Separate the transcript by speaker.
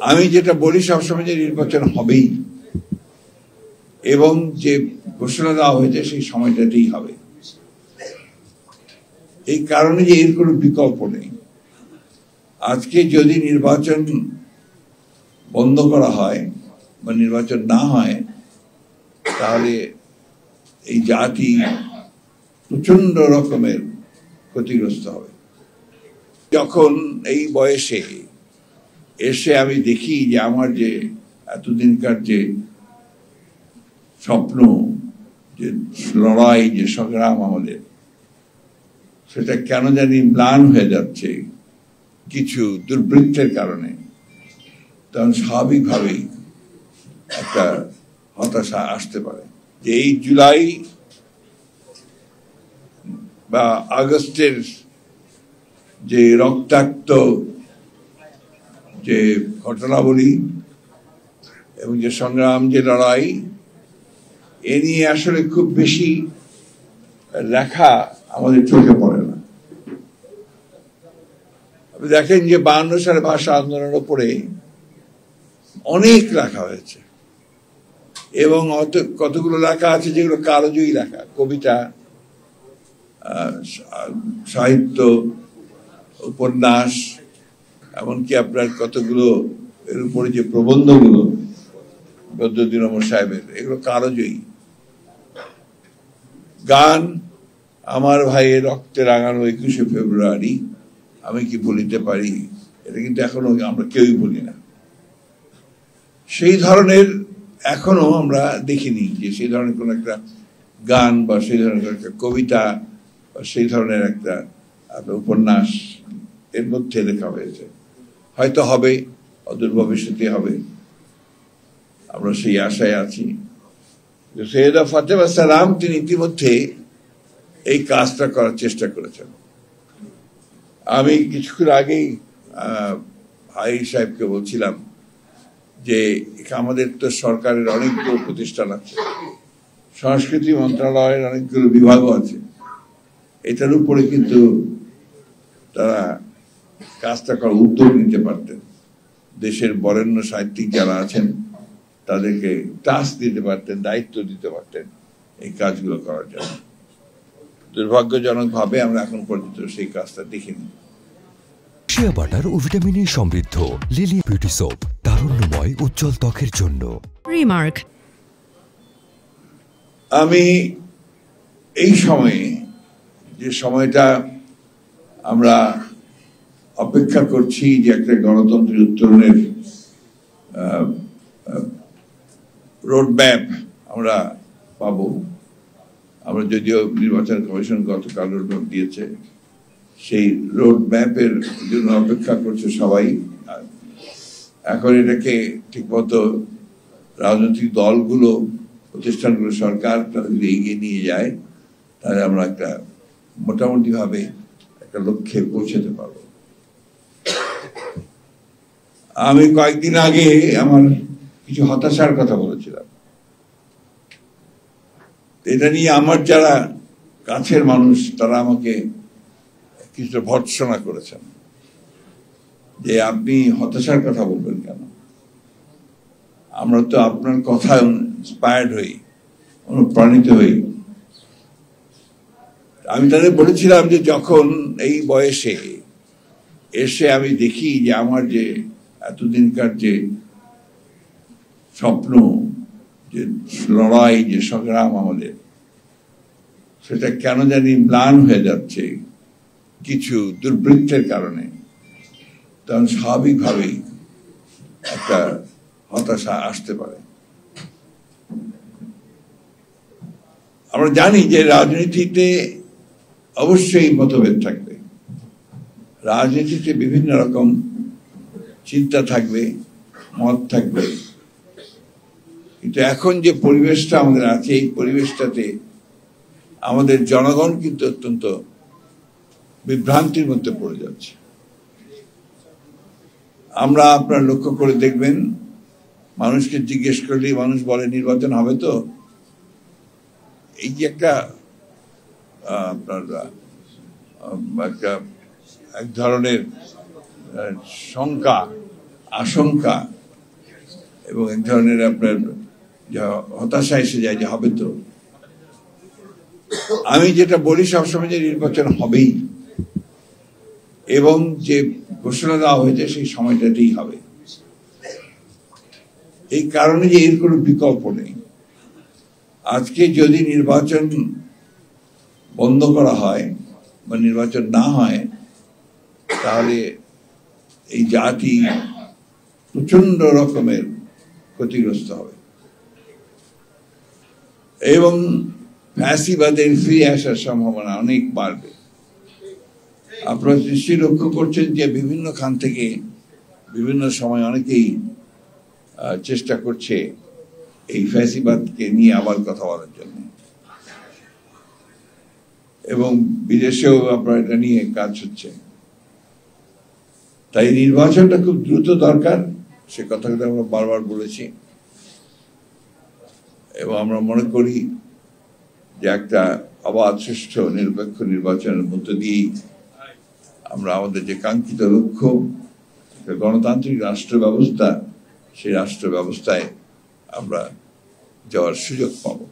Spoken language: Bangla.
Speaker 1: আমি যেটা বলি সবসময় যে নির্বাচন হবেই এবং যে ঘোষণা দেওয়া হয়েছে সেই সময়টাতেই হবে। এই কারণে যে এর কোনো বিকল্প নেই। আজকে যদি নির্বাচন বন্ধ করা হয় বা নির্বাচন না হয় তাহলে এই জাতি প্রচন্ড রকমের ক্ষতিগ্রস্ত হবে। যখন এই বয়সে এসে আমি দেখি যে আমার যে এতদিনকার যে স্বপ্ন, যে লড়াই, যে সংগ্রাম আমাদের, সেটা কেন জানি ম্লান হয়ে যাচ্ছে কিছু দুর্বৃত্তের কারণে, তখন স্বাভাবিকভাবেই একটা হতাশা আসতে পারে যে এই জুলাই বা আগস্টের যে রক্তাক্ত যে ঘটনাবলী এবং যে সংগ্রাম, যে লড়াই, এ নিয়ে আসলে খুব বেশি লেখা আমাদের চোখে পড়ে না। আপনি দেখেন যে 52 সালে ভাষা আন্দোলনের উপরে অনেক লেখা হয়েছে এবং কতগুলো লেখা আছে যেগুলো কালজয়ী লেখা, কবিতা, সাহিত্য, উপন্যাস, এমনকি আপনার কতগুলো এর উপরে যে প্রবন্ধগুলো বদরুদ্দীন ওমর সাহেবের, এগুলো কালজয়ী। গান, আমার ভাইয়ের রক্তে রাঙানো 21শে ফেব্রুয়ারি আমি কি ভুলিতে পারি, এটা কিন্তু এখনো আমরা কেউই ভুলি না। সেই ধরনের এখনো আমরা দেখিনি যে সেই ধরনের কোন একটা গান বা সেই ধরনের একটা কবিতা বা সেই ধরনের একটা উপন্যাস এর মধ্যে লেখা হয়েছে। হয়তো হবে, অদূর ভবিষ্যতে হবে, আমরা সেই আশায় আছি। সৈয়দা ফাতেমা সালাম তিনি ইতিমধ্যে এই কাজটা করার চেষ্টা করেছেন। আমি কিছুক্ষণ আগেই ভাই সাহেবকে বলছিলাম যে আমাদের তো সরকারের অনেকগুলো প্রতিষ্ঠান আছে, সংস্কৃতি মন্ত্রণালয়ের অনেকগুলো বিভাগও আছে, এটার উপরে কিন্তু তারা কাজটা করার উদ্যোগ নিতে পারতেন। দেশের বরেণ্য সাহিত্যিক যারা আছেন তাদেরকে টাস্ক দিতে পারতেন, দায়িত্ব দিতে পারতেন এই কাজগুলো করার জন্য। দুর্ভাগ্যজনকভাবে আমরা এখন পর্যন্ত সেই কাজটা দেখিনি।
Speaker 2: শিয়া বাটার ও ভিটামিন ই সমৃদ্ধ লিলি বিউটি সোপ, তারুণ্যময় উজ্জ্বল ত্বকের জন্য।
Speaker 3: রিমার্ক।
Speaker 1: আমি এই সময়ে, যে সময়টা আমরা অপেক্ষা করছি যে একটা গণতন্ত্রের উত্তরণের রোড ম্যাপ আমরা পাবো, আমরা যদিও নির্বাচন কমিশন গতকাল রোড ম্যাপ দিয়েছে, সেই রোড ম্যাপের জন্য অপেক্ষা করছে সবাই। এখন এটাকে ঠিকমতো রাজনৈতিক দলগুলো, প্রতিষ্ঠানগুলো, সরকার তারা যদি এগিয়ে নিয়ে যায় তাহলে আমরা একটা মোটামুটি ভাবে একটা লক্ষ্যে পৌঁছাতে পারবো। আমি কয়েকদিন আগে আমার কিছু হতাশার কথা বলেছিলাম। এটা নিয়ে আমার যারা কাছের মানুষ তারা আমাকে কিছু ভর্ৎসনা করেছেন যে আপনি হতাশার কথা বলবেন কেন, আমরা তো আপনার কথায় ইন্সপায়ার্ড হই, অনুপ্রাণিত হই। আমি তাদের বলেছিলাম যে যখন এই বয়সে এসে আমি দেখি যে আমার যে এতদিনকার যে স্বপ্ন, যে লড়াই, যে সংগ্রাম আমাদের, সেটা কেন জানি ম্লান হয়ে যাচ্ছে কিছু দুর্বৃত্তের কারণে, তখন স্বাভাবিকভাবেই একটা হতাশা আসতে পারে। আমরা জানি যে রাজনীতিতে অবশ্যই মতভেদ থাকবে, রাজনীতিতে বিভিন্ন রকম চিন্তা থাকবে, মত থাকবে, কিন্তু এখন যে পরিবেশটা আমাদের আছে এই পরিবেশটাতে আমাদের জনগণ কিন্তু অত্যন্ত বিভ্রান্তির মধ্যে পড়ে যাচ্ছে। আমরা আপনার লক্ষ্য করে দেখবেন, মানুষকে জিজ্ঞেস করলেই মানুষ বলে নির্বাচন হবে তো। এই যে একটা আপনার এক ধরনের শঙ্কা, আশঙ্কা এবং এক ধরনের আপনার হতাশা এসে যায় যে হবে তো। আমি যেটা বলি সবসময় যে নির্বাচন হবেই, এবং যে ঘোষণা দেওয়া হয়েছে সেই সময়টাতেই হবে। এই কারণে যে এর কোনো বিকল্প নেই। আজকে যদি নির্বাচন বন্ধ করা হয় বা নির্বাচন না হয়, তাহলে এই জাতি প্রচন্ড রকমের ক্ষতিগ্রস্ত হবে এবং ফ্যাসিবাদের ফিরে আসার সম্ভাবনা অনেক বাড়বে। আপনারা নিশ্চয়ই লক্ষ্য করছেন যে বিভিন্ন খান থেকে বিভিন্ন সময় অনেকেই চেষ্টা করছে এই ফ্যাসিবাদকে নিয়ে আবার কথা বলার জন্য, এবং বিদেশেও আপনার এটা নিয়ে কাজ হচ্ছে। তাই নির্বাচনটা খুব দ্রুত দরকার, সে কথাটা আমরা বারবার বলেছি, এবং আমরা মনে করি যে একটা অবাধ সুষ্ঠু নিরপেক্ষ নির্বাচনের মধ্য দিয়েই আমরা আমাদের যে কাঙ্ক্ষিত লক্ষ্য গণতান্ত্রিক রাষ্ট্র ব্যবস্থা, সেই রাষ্ট্র ব্যবস্থায় আমরা যাওয়ার সুযোগ পাবো।